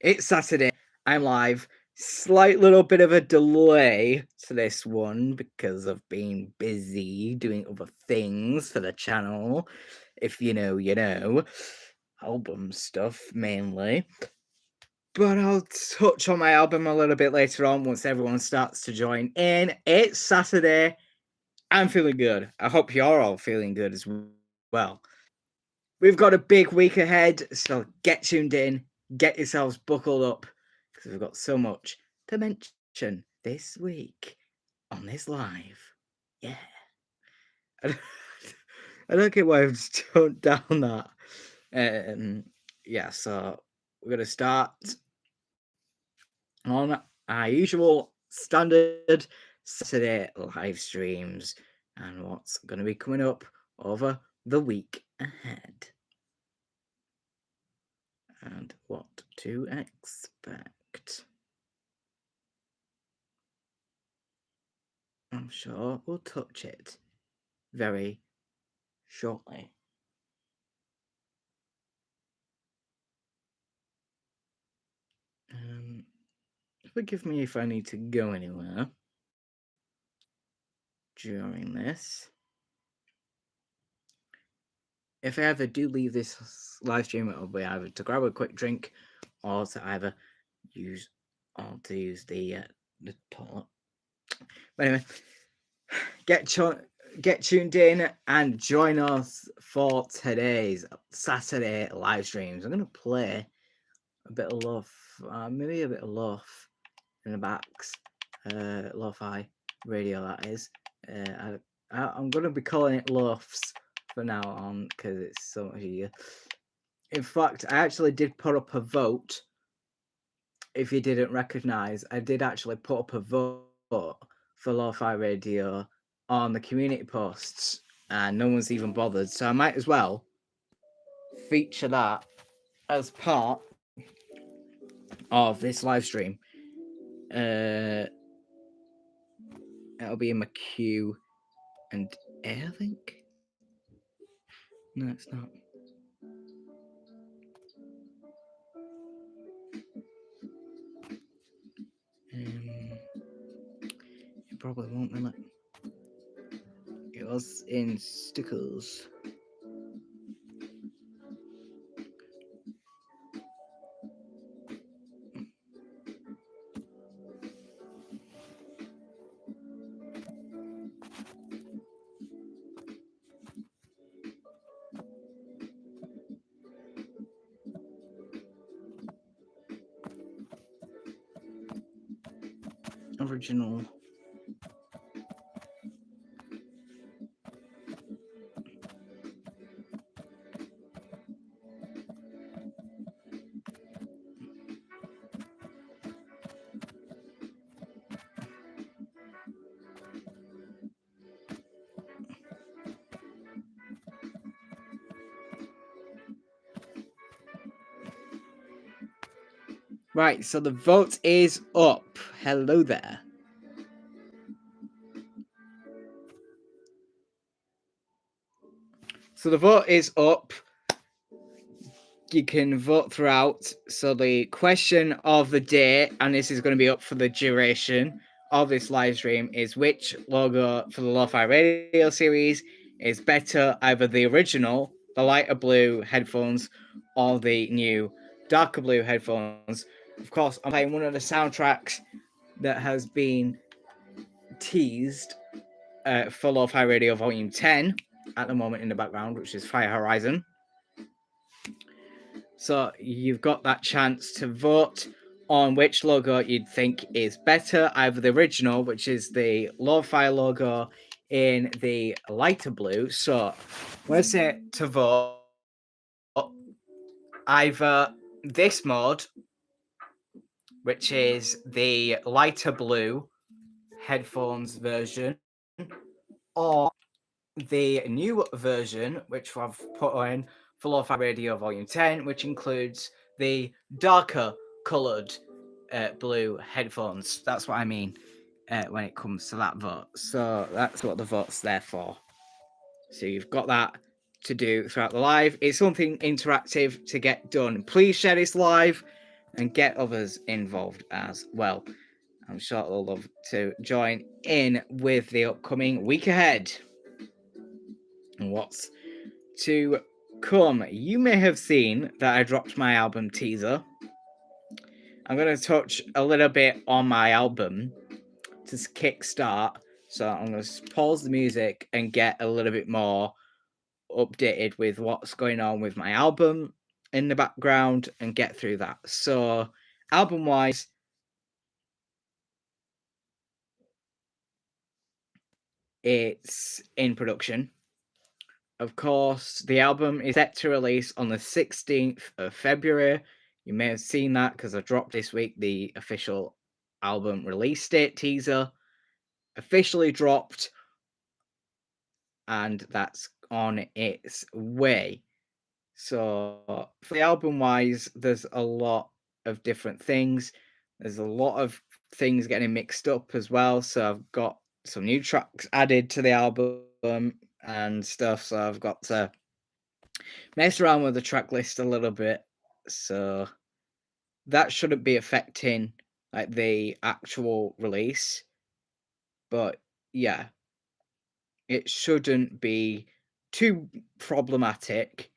It's Saturday. I'm live. Slight little bit of a delay to this one because I've been busy doing other things for the channel. If you know, you know. Album stuff mainly. But I'll touch on my album a little bit later on once everyone starts to join in. It's Saturday. I'm feeling good. I hope you're all feeling good as well. We've got a big week ahead, so get tuned in, get yourselves buckled up, because we've got so much to mention this week on this live. Yeah. I don't get why I've just toned down that. Yeah, so we're going to start on our usual standard Saturday live streams and what's going to be coming up over the week ahead. And what to expect. I'm sure we'll touch it very shortly. Forgive me if I need to go anywhere during this. If I ever do leave this live stream, it'll be either to grab a quick drink or to either use the toilet. But anyway, get tuned in and join us for today's Saturday live streams. I'm going to play a bit of love, maybe a bit of love in the backs, lo-fi radio that is. I'm going to be calling it Loafs from now on because it's so much easier. In fact, I actually did put up a vote. If you didn't recognise, I did actually put up a vote for lo-fi radio on the community posts, and no one's even bothered. So I might as well feature that as part of this live stream. It'll be in my Q and A, I think. No, it's not. It probably won't, will it? It was in stickers. Original. Right, so the vote is up. Hello there. So the vote is up. You can vote throughout. So the question of the day, and this is going to be up for the duration of this live stream, is which logo for the Lo-Fi Radio series is better, either the original, the lighter blue headphones, or the new darker blue headphones. Of course, I'm playing one of the soundtracks that has been teased for Lo-Fi Radio Volume 10 at the moment in the background, which is Fire Horizon. So you've got that chance to vote on which logo you'd think is better, either the original, which is the Lo-Fi logo in the lighter blue. So when I say to vote, either this mode, which is the lighter blue headphones version, or the new version, which I've put in for Lo-Fi Radio Volume 10, which includes the darker coloured blue headphones. That's what I mean when it comes to that vote. So that's what the vote's there for. So you've got that to do throughout the live. It's something interactive to get done. Please share this live. and get others involved as well. I'm sure they'll love to join in with the upcoming week ahead. And what's to come? You may have seen that I dropped my album teaser. I'm going to touch a little bit on my album to kickstart. So I'm going to pause the music and get a little bit more updated with what's going on with my album in the background and get through that. So, album wise, it's in production. Of course, the album is set to release on the 16th of February. You may have seen that because I dropped this week the official album release date teaser. Officially dropped, and that's on its way. So, for the album wise, there's a lot of different things. There's a lot of things getting mixed up as well. So, I've got some new tracks added to the album and stuff. So, I've got to mess around with the track list a little bit. So, that shouldn't be affecting like the actual release. But yeah, it shouldn't be too problematic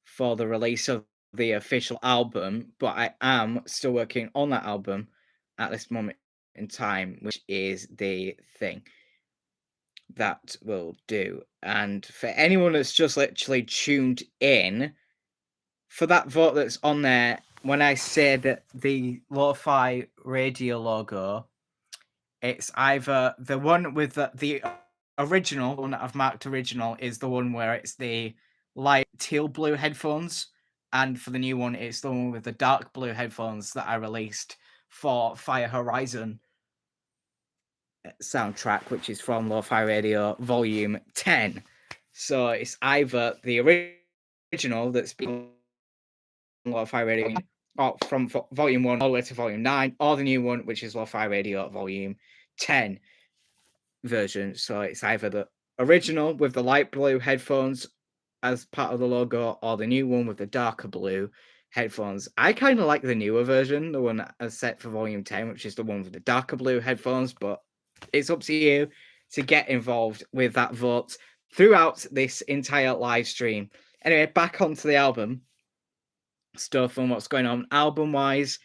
for the release of the official album, but I am still working on that album at this moment in time, which is the thing that will do. And for anyone that's just literally tuned in, for that vote that's on there, when I say that the lo-fi radio logo, it's either the one with the original, the one that I've marked original, is the one where it's the light teal blue headphones. And for the new one, it's the one with the dark blue headphones that I released for Fire Horizon soundtrack, which is from Lo-Fi Radio Volume 10. So it's either the original that's been Lo-Fi Radio or from Volume 1 all the way to Volume 9, or the new one, which is Lo-Fi Radio Volume 10 version. So it's either the original with the light blue headphones as part of the logo, or the new one with the darker blue headphones. I kind of like the newer version, the one that is set for Volume 10, which is the one with the darker blue headphones, but it's up to you to get involved with that vote throughout this entire live stream. Anyway, back onto the album stuff and what's going on album wise.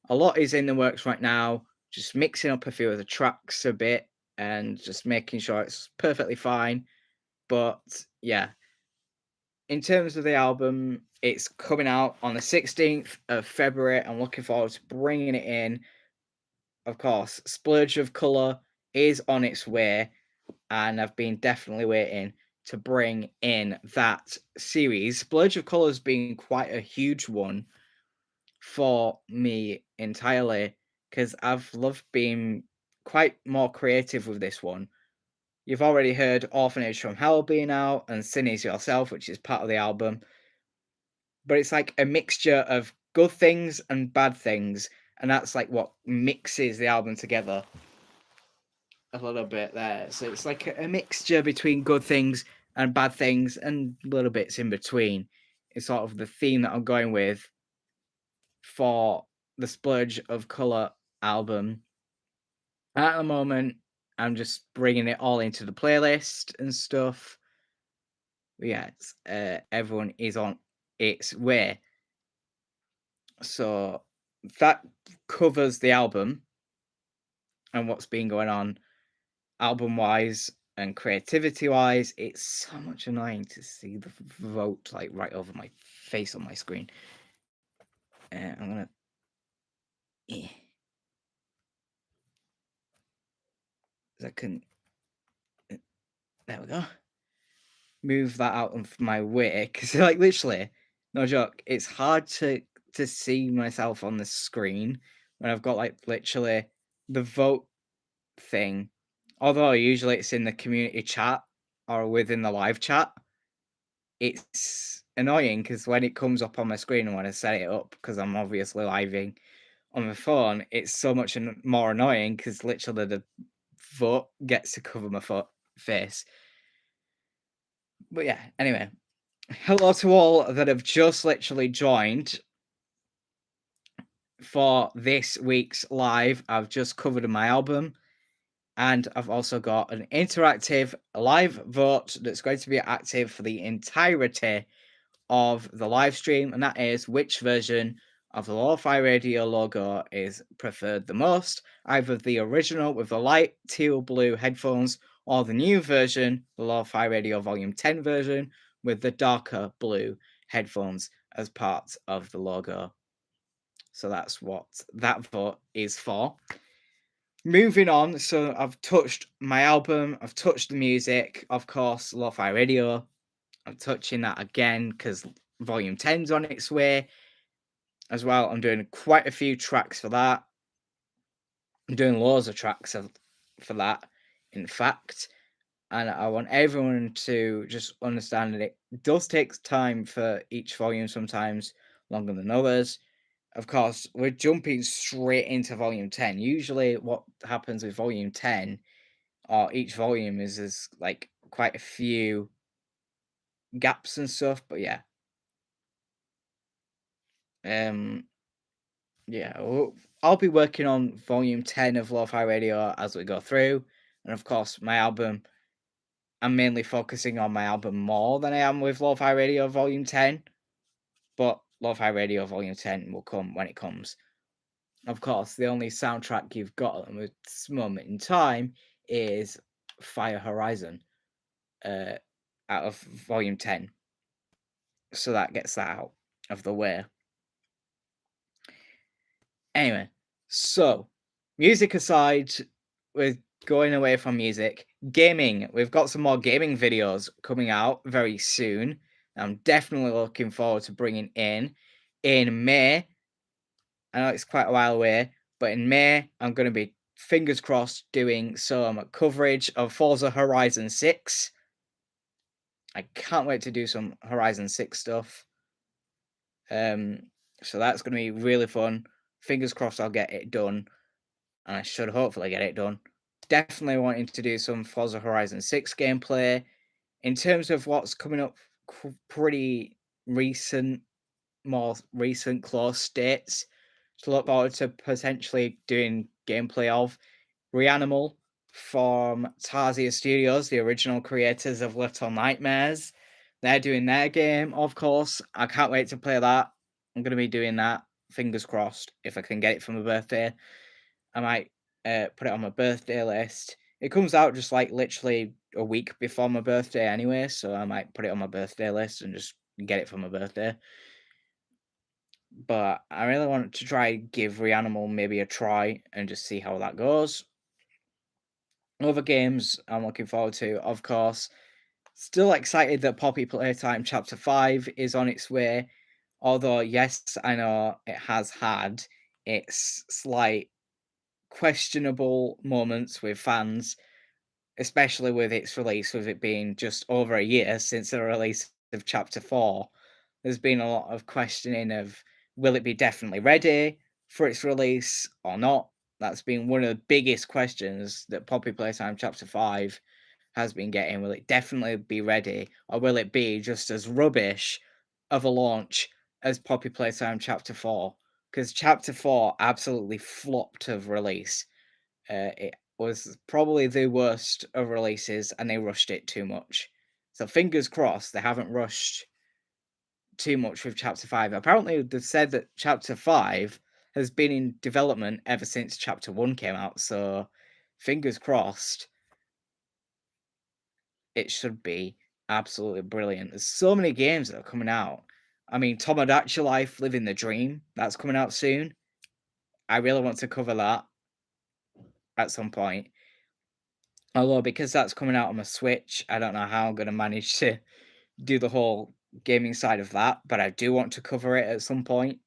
A lot is in the works right now, just mixing up a few of the tracks a bit and just making sure it's perfectly fine. But yeah, in terms of the album, it's coming out on the 16th of February. I'm looking forward to bringing it in. Of course, Splurge of Colour is on its way, and I've been definitely waiting to bring in that series. Splurge of Colour has been quite a huge one for me entirely because I've loved being quite more creative with this one. You've already heard Orphanage from Hell being out and Sin Is Yourself, which is part of the album. But it's like a mixture of good things and bad things. And that's like what mixes the album together a little bit there. So it's like a mixture between good things and bad things and little bits in between. It's sort of the theme that I'm going with for the Splurge of Colour album. At the moment, I'm just bringing it all into the playlist and stuff. Yeah, everyone is on its way. So that covers the album and what's been going on album wise and creativity wise. It's so much annoying to see the vote like right over my face on my screen. I'm gonna. Yeah. I can. There we go. Move that out of my way because, like, literally, no joke. It's hard to see myself on the screen when I've got like literally the vote thing. Although usually it's in the community chat or within the live chat, it's annoying because when it comes up on my screen and when I set it up, because I'm obviously living on my phone, it's so much more annoying because literally the vote gets to cover my face. But yeah, anyway, hello to all that have just literally joined. for this week's live, I've just covered my album, and I've also got an interactive live vote that's going to be active for the entirety of the live stream, and that is which version of the Lo-Fi Radio logo is preferred the most, either the original with the light teal blue headphones or the new version, the Lo-Fi Radio Volume 10 version, with the darker blue headphones as part of the logo. So that's what that vote is for. Moving on, so I've touched my album, I've touched the music, of course, Lo-Fi Radio. I'm touching that again because Volume 10's on its way as well. I'm doing quite a few tracks for that. I'm doing loads of tracks for that, in fact. And I want everyone to just understand that it does take time for each volume, sometimes longer than others. Of course, we're jumping straight into volume 10. Usually, what happens with volume 10 or each volume is there's like quite a few gaps and stuff, but yeah. Um, yeah, I'll be working on volume 10 of Lo-Fi Radio as we go through. And of course, my album, I'm mainly focusing on my album more than I am with Lo-Fi Radio volume 10. But Lo-Fi Radio volume 10 will come when it comes. Of course, the only soundtrack you've got at this moment in time is Fire Horizon out of volume 10. So that gets that out of the way. Anyway, so music aside, we're going away from music. Gaming, we've got some more gaming videos coming out very soon. I'm definitely looking forward to bringing in May. I know it's quite a while away, but in May, I'm going to be, fingers crossed, doing some coverage of Forza Horizon 6. I can't wait to do some Horizon 6 stuff. So that's going to be really fun. Fingers crossed I'll get it done. And I should hopefully get it done. Definitely wanting to do some Forza Horizon 6 gameplay. In terms of what's coming up pretty recent, more recent close states, to look forward to potentially doing gameplay of Reanimal from Newitt Studios, the original creators of Little Nightmares. They're doing their game, of course. I can't wait to play that. I'm going to be doing that, fingers crossed, if I can get it for my birthday. I might put it on my birthday list. It comes out just like literally a week before my birthday anyway, so I might put it on my birthday list and just get it for my birthday. But I really want to try give Reanimal maybe a try and just see how that goes. Other games I'm looking forward to, of course. Still excited that Poppy Playtime Chapter 5 is on its way. Although, yes, I know it has had its slight questionable moments with fans, especially with its release, with it being just over a year since the release of Chapter 4. There's been a lot of questioning of will it be definitely ready for its release or not? That's been one of the biggest questions that Poppy Playtime Chapter 5 has been getting. Will it definitely be ready, or will it be just as rubbish of a launch as Poppy Playtime Chapter 4? Because Chapter 4 absolutely flopped of release. It was probably the worst of releases, and they rushed it too much. So fingers crossed they haven't rushed too much with Chapter 5. Apparently, they've said that Chapter 5 has been in development ever since Chapter 1 came out. So fingers crossed it should be absolutely brilliant. There's so many games that are coming out. I mean, Tomodachi Life Living the Dream, that's coming out soon. I really want to cover that at some point. Although, because that's coming out on my Switch, I don't know how I'm going to manage to do the whole gaming side of that, but I do want to cover it at some point.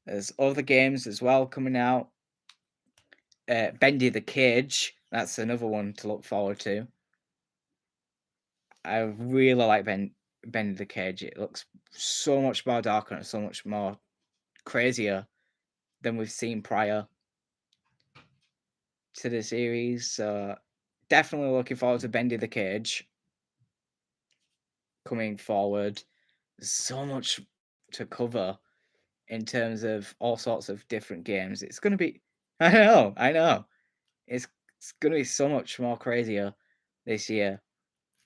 There's other games as well coming out. Bendy the Cage, that's another one to look forward to. I really like Bendy the Cage. It looks so much more darker and so much more crazier than we've seen prior to the series. So definitely looking forward to Bendy the Cage coming forward. There's so much to cover. in terms of all sorts of different games. It's going to be, I know, it's going to be so much more crazier this year.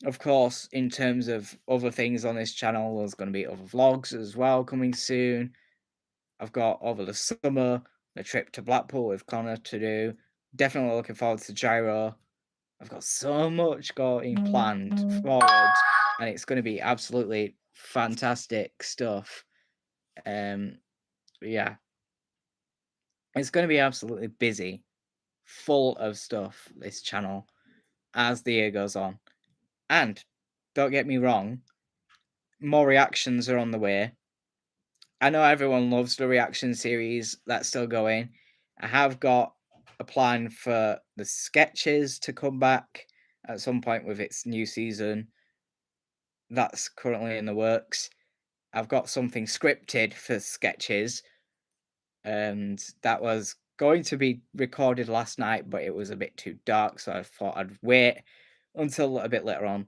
Of course, in terms of other things on this channel, there's going to be other vlogs as well coming soon. I've got over the summer a trip to Blackpool with Connor to do. Definitely looking forward to Gyro. I've got so much going planned forward, and it's going to be absolutely fantastic stuff. Yeah, it's going to be absolutely busy, full of stuff, this channel, as the year goes on. And don't get me wrong, more reactions are on the way. I know everyone loves the reaction series that's still going. I have got a plan for the sketches to come back at some point with its new season. That's currently in the works. I've got something scripted for sketches, and that was going to be recorded last night, but it was a bit too dark, so I thought I'd wait until a bit later on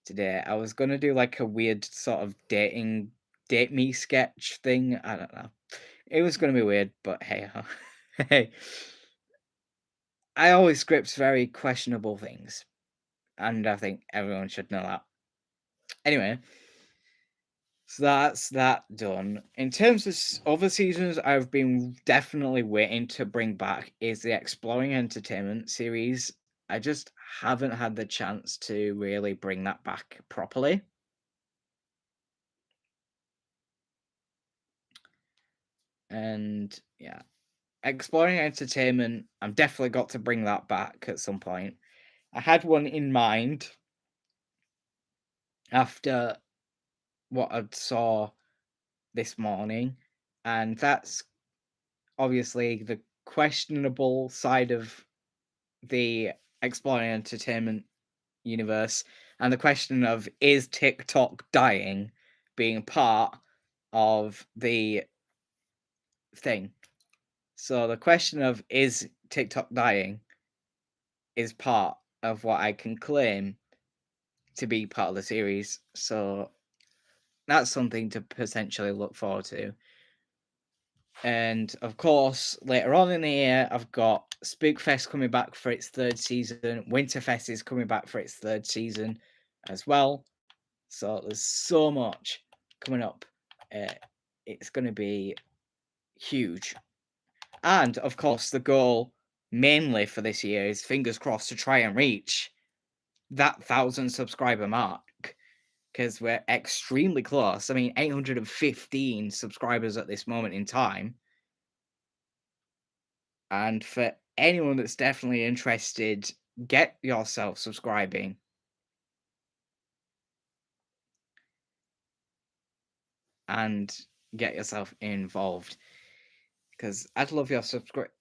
today. I was gonna do like a weird sort of date me sketch thing. I don't know. It was gonna be weird, but hey, hey, I always script very questionable things, and I think everyone should know that. Anyway, so that's that done. In terms of other seasons, I've been definitely waiting to bring back is the Exploring Entertainment series. I just haven't had the chance to really bring that back properly. And yeah, Exploring Entertainment, I've definitely got to bring that back at some point. I had one in mind after what I saw this morning, and that's obviously the questionable side of the Exploring Entertainment universe, and the question of is TikTok dying being part of the thing. So the question of is TikTok dying is part of what I can claim to be part of the series. So that's something to potentially look forward to. And of course, later on in the year, I've got Spookfest coming back for its third season. Winterfest is coming back for its third season as well. So there's so much coming up. It's going to be huge. And of course, the goal mainly for this year is fingers crossed to try and reach that 1,000 subscriber mark, because we're extremely close. I mean, 815 subscribers at this moment in time. And for anyone that's definitely interested, get yourself subscribing. And get yourself involved, because I'd love your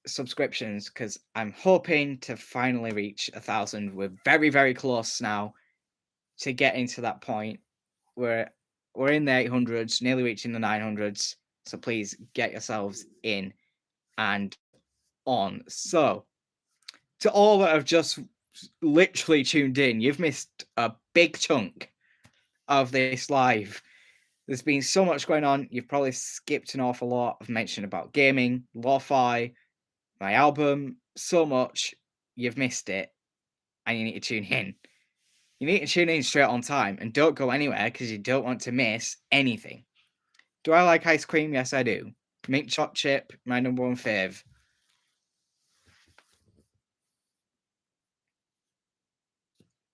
subscriptions, because I'm hoping to finally reach 1,000. We're very, very close now to getting to that point where we're in the 800s, nearly reaching the 900s. So please get yourselves in and on. So, to all that have just literally tuned in, you've missed a big chunk of this live. There's been so much going on. You've probably skipped an awful lot. I've mentioned about gaming, lo-fi, my album, so much. You've missed it, and you need to tune in. You need to tune in straight on time, and don't go anywhere because you don't want to miss anything. Do I like ice cream? Yes, I do. Mint chocolate chip, my number one fave.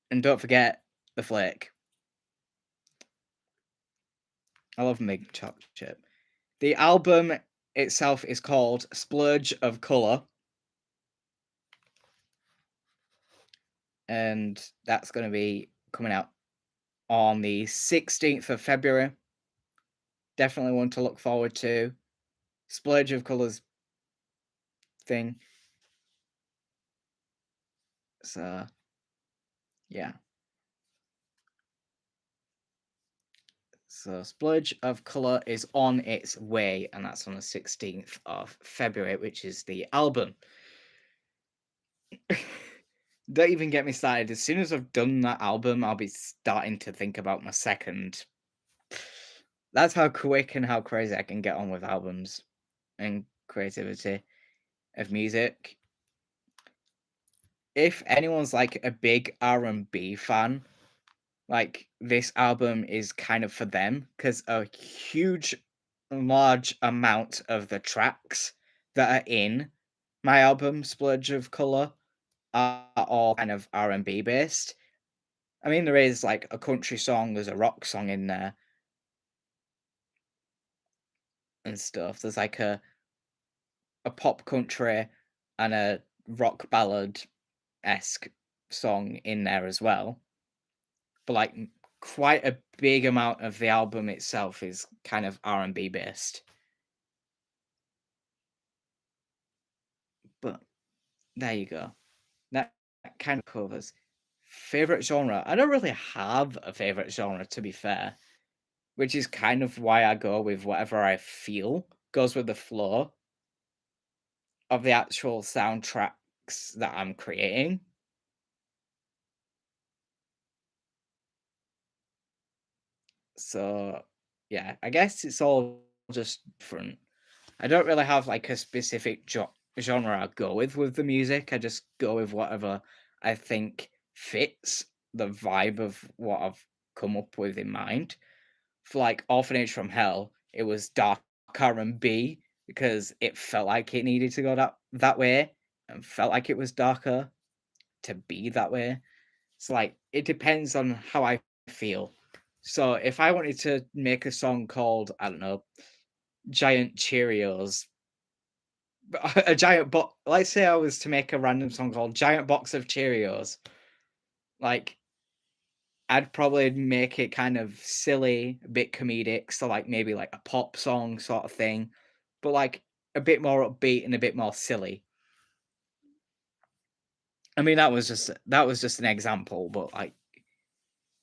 And don't forget the flake. I love mint chocolate chip. The album itself is called Splurge of Colour. And that's going to be coming out on the 16th of February. Definitely one to look forward to. Splurge of Colours thing. So, yeah. So, Splurge of Colour is on its way, and that's on the 16th of February, which is the album. Don't even get me started. As soon as I've done that album, I'll be starting to think about my second. That's how quick and how crazy I can get on with albums. and creativity of music. If anyone's like a big R&B fan, like this album is kind of for them because a huge, large amount of the tracks that are in my album Splurge of Color are all kind of R&B based. I mean, there is like a country song, there's a rock song in there and stuff. There's like a pop country and a rock ballad esque song in there as well. But like quite a big amount of the album itself is kind of R&B based. But there you go. That kind of covers favorite genre. I don't really have a favorite genre, to be fair, which is kind of why I go with whatever I feel goes with the flow of the actual soundtracks that I'm creating. So yeah, I guess it's all just different. I don't really have like a specific genre I go with the music. I just go with whatever I think fits the vibe of what I've come up with in mind. For like Orphanage from Hell, it was dark R&B because it felt like it needed to go that way and felt like it was darker to be that way. It's like it depends on how I feel. So if I wanted to make a song called, I don't know, Giant Cheerios, a giant box. Let's say I was to make a random song called Giant Box of Cheerios. Like, I'd probably make it kind of silly, a bit comedic, so like maybe like a pop song sort of thing, but like a bit more upbeat and a bit more silly. I mean, that was just an example, but like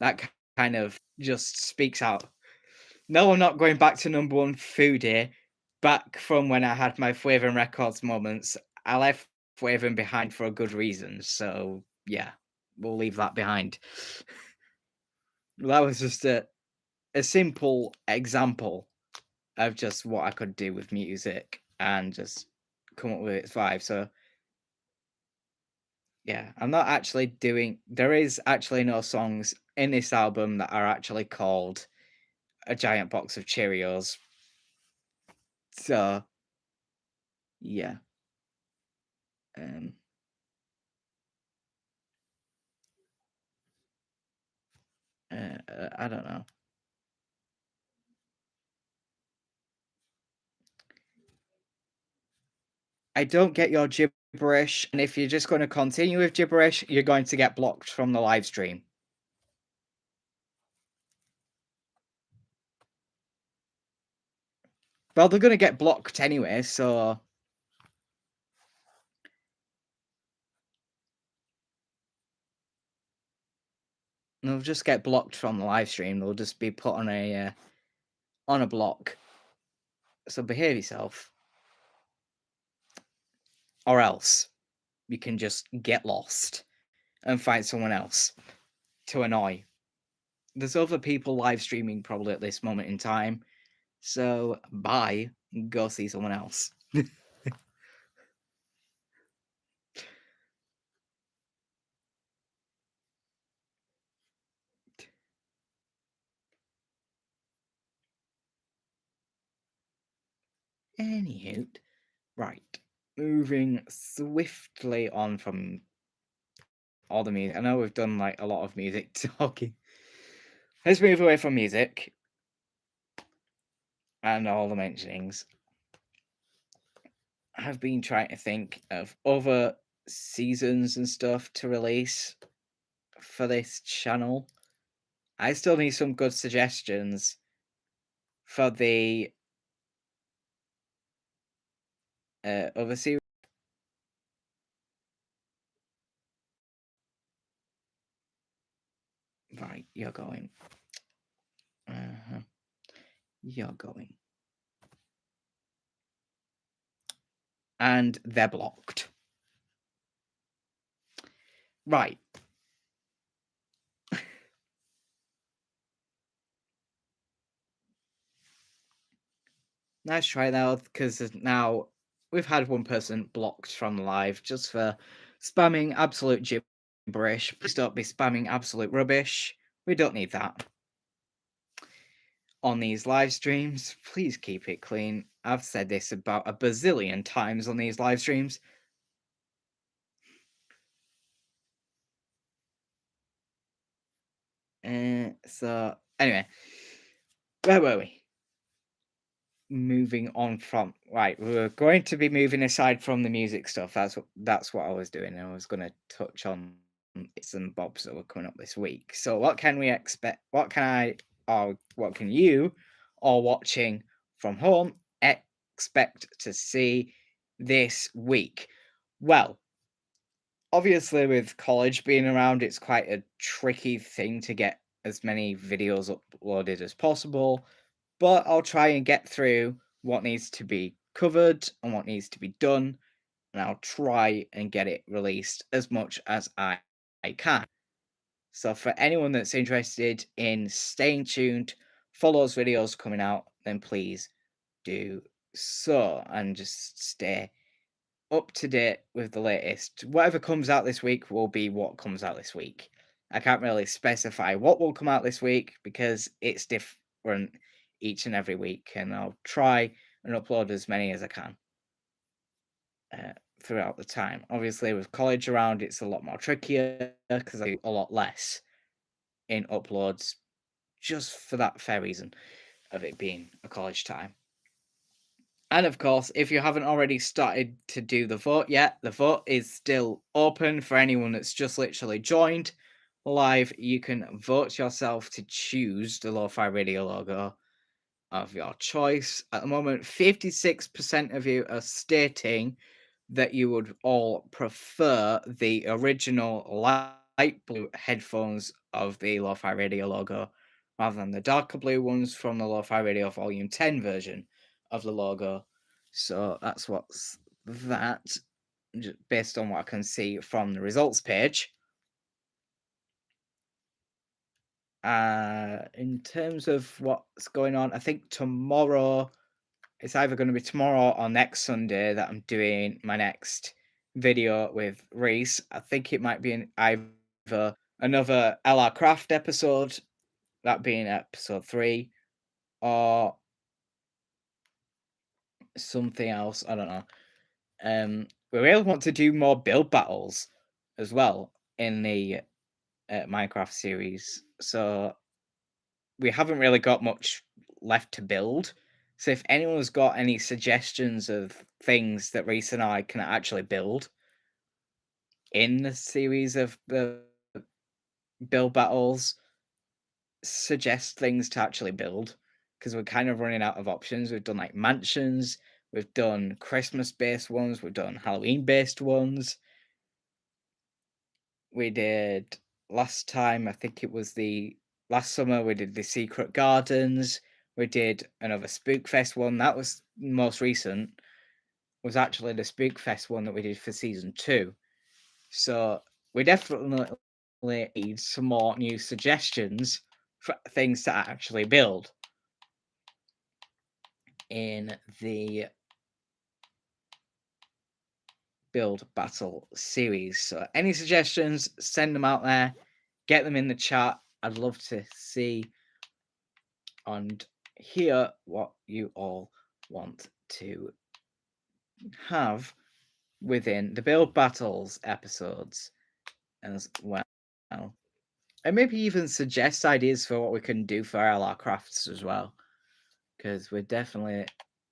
that kind of just speaks out. No, I'm not going back to number one foodie. Back from when I had my Flavor and Records moments, I left Flavor behind for a good reason. So yeah, we'll leave that behind. That was just a simple example of just what I could do with music and just come up with its vibe. So yeah, I'm not actually doing. There is actually no songs in this album that are actually called a giant box of Cheerios. So yeah, um, I don't know. I don't get your gibberish, and if you're just going to continue with gibberish, you're going to get blocked from the live stream. Well, they're going to get blocked anyway, so they'll just get blocked from the live stream. They'll just be put on a block. So behave yourself, or else you can just get lost and find someone else to annoy. There's other people live streaming probably at this moment in time, so bye. Go see someone else. Anywho, right. Moving swiftly on from all the music. I know we've done like a lot of music talking. Let's move away from music and all the mentionings. I've been trying to think of other seasons and stuff to release for this channel. I still need some good suggestions for the other series. Right, you're going. Uh-huh. You're going. And they're blocked. Right. Nice try now, because now we've had one person blocked from the live just for spamming absolute gibberish. Please don't be spamming absolute rubbish. We don't need that on these live streams. Please keep it clean. I've said this about a bazillion times on these live streams. So anyway, where were we? Moving on from right, we're going to be moving aside from the music stuff. That's what I was doing. I was going to touch on some bobs that were coming up this week. So what can we expect? What can I or what can you all watching from home expect to see this week? Well, obviously with college being around, it's quite a tricky thing to get as many videos uploaded as possible, but I'll try and get through what needs to be covered and what needs to be done, and I'll try and get it released as much as I can. So for anyone that's interested in staying tuned for those videos coming out, then please do so and just stay up to date with the latest. Whatever comes out this week will be what comes out this week. I can't really specify what will come out this week because it's different each and every week, and I'll try and upload as many as I can throughout the time. Obviously, with college around, it's a lot more trickier because I do a lot less in uploads just for that fair reason of it being a college time. And of course, if you haven't already started to do the vote yet, the vote is still open for anyone that's just literally joined live. You can vote yourself to choose the Lo-Fi Radio logo of your choice. At the moment, 56% of you are stating that you would all prefer the original light blue headphones of the Lo-Fi Radio logo rather than the darker blue ones from the Lo-Fi Radio Volume 10 version of the logo. So that's what's that, based on what I can see from the results page. In terms of what's going on, I think tomorrow, it's either going to be tomorrow or next Sunday that I'm doing my next video with Reese. I think it might be either another LR Craft episode, that being episode 3, or something else. I don't know. We really want to do more build battles as well in the Minecraft series. So we haven't really got much left to build. So if anyone's got any suggestions of things that Reese and I can actually build in the series of the build battles, suggest things to actually build, because we're kind of running out of options. We've done like mansions, we've done Christmas based ones, we've done Halloween based ones. We did last time, I think it was the last summer, we did the Secret Gardens. We did another Spookfest one. That was most recent. Was actually the Spookfest one that we did for season 2. So we definitely need some more new suggestions for things to actually build in the build battle series. So any suggestions, send them out there, get them in the chat. I'd love to see and hear what you all want to have within the build battles episodes as well. And maybe even suggest ideas for what we can do for LR crafts as well, because we're definitely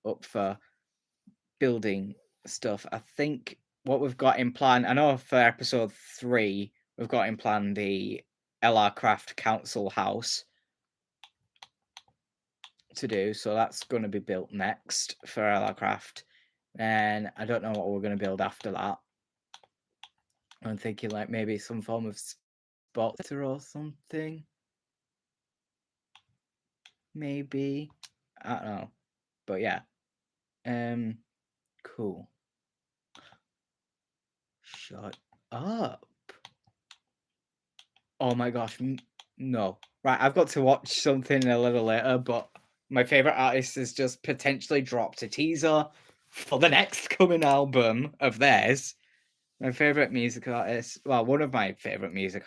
up for building stuff. I think what we've got in plan, I know for episode 3, we've got in plan the LR Craft Council House to do, so that's going to be built next for LR Craft. And I don't know what we're going to build after that. I'm thinking like maybe some form of spotter or something. Maybe. I don't know. But yeah. Cool. Shut up. Oh my gosh. No. Right, I've got to watch something a little later, but my favorite artist has just potentially dropped a teaser for the next coming album of theirs. My favorite music artist, well, one of my favorite music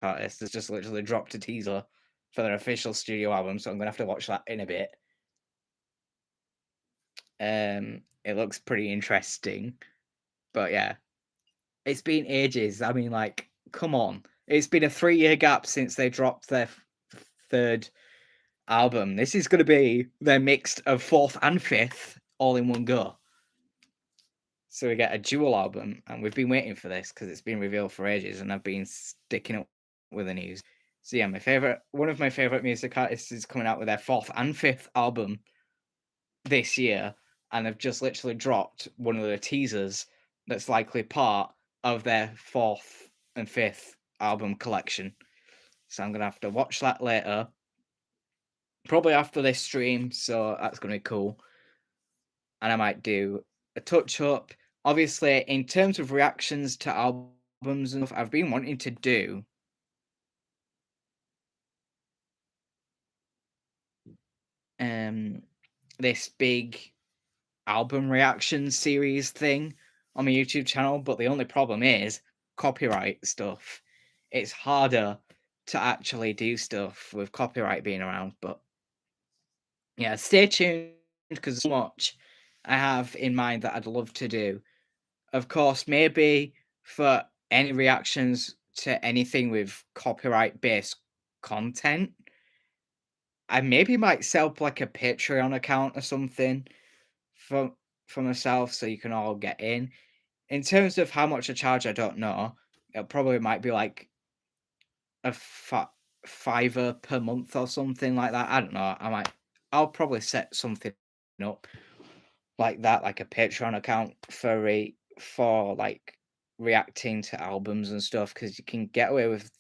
artists has just literally dropped a teaser for their official studio album, so I'm gonna have to watch that in a bit. It looks pretty interesting, but yeah, it's been ages. I mean, like, come on, it's been a 3-year gap since they dropped their third album. This is gonna be their mixed of fourth and fifth all in one go. So we get a dual album, and we've been waiting for this because it's been revealed for ages, and I've been sticking up with the news. So yeah, one of my favorite music artists is coming out with their fourth and fifth album this year, and they've just literally dropped one of the teasers that's likely part of their fourth and fifth album collection. So I'm gonna have to watch that later, probably after this stream. So that's gonna be cool, and I might do a touch up. Obviously, in terms of reactions to albums and stuff, I've been wanting to do this big album reaction series thing on my YouTube channel, but the only problem is copyright stuff. It's harder to actually do stuff with copyright being around, but yeah, stay tuned because so much I have in mind that I'd love to do. Of course, maybe for any reactions to anything with copyright based content, I maybe might set up like a Patreon account or something for myself so you can all get in. In terms of how much I charge, I don't know. It probably might be like a fiver per month or something like that. I don't know. I'll probably set something up like that, like a Patreon account for like reacting to albums and stuff, because you can get away with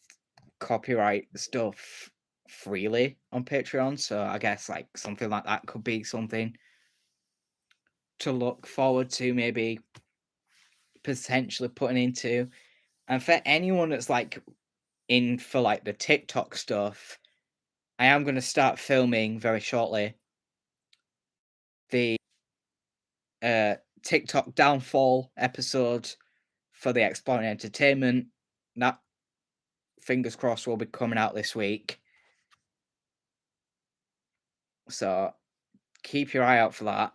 copyright stuff freely on Patreon. So I guess like something like that could be something to look forward to, maybe potentially putting into. And for anyone that's like in for like the TikTok stuff, I am going to start filming very shortly the TikTok downfall episode for the Exploring Entertainment. That, fingers crossed, will be coming out this week. So keep your eye out for that,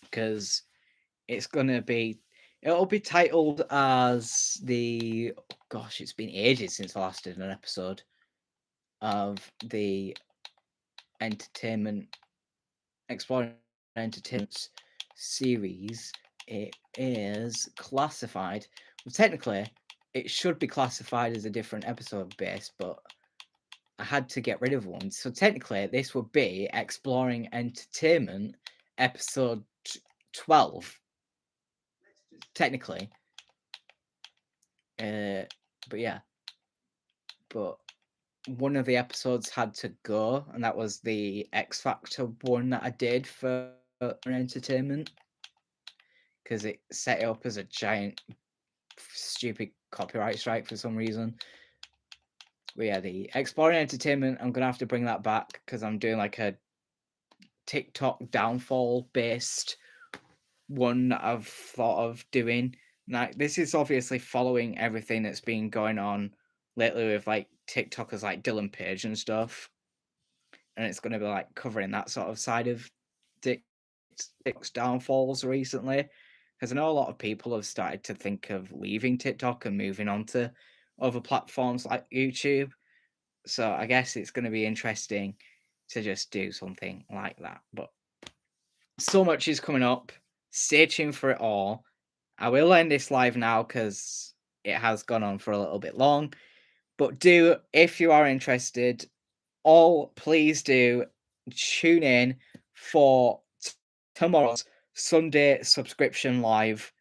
because it'll be titled as the, gosh, it's been ages since I last did an episode of the Exploring Entertainment series. It is classified, well, technically it should be classified as a different episode base, but I had to get rid of one. So technically this would be Exploring Entertainment episode 12, technically. But yeah, but one of the episodes had to go, and that was the X Factor one that I did for Entertainment, because it set it up as a giant stupid copyright strike for some reason. But yeah, the Exploring Entertainment, I'm gonna have to bring that back because I'm doing like a TikTok downfall based one that I've thought of doing. Now, this is obviously following everything that's been going on lately with like TikTokers like Dylan Page and stuff, and it's going to be like covering that sort of side of TikTok's downfalls recently, because I know a lot of people have started to think of leaving TikTok and moving on to other platforms like YouTube. So I guess it's going to be interesting to just do something like that. But so much is coming up. Stay tuned for it all. I will end this live now because it has gone on for a little bit long. But do, if you are interested, please do tune in for tomorrow's Sunday subscription live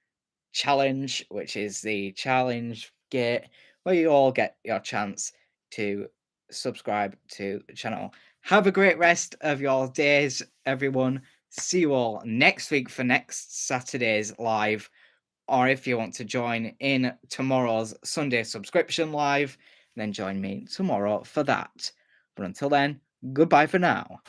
challenge, which is the challenge gate where you all get your chance to subscribe to the channel. Have a great rest of your days, everyone. See you all next week for next Saturday's live, or if you want to join in tomorrow's Sunday subscription live, then join me tomorrow for that. But until then, goodbye for now.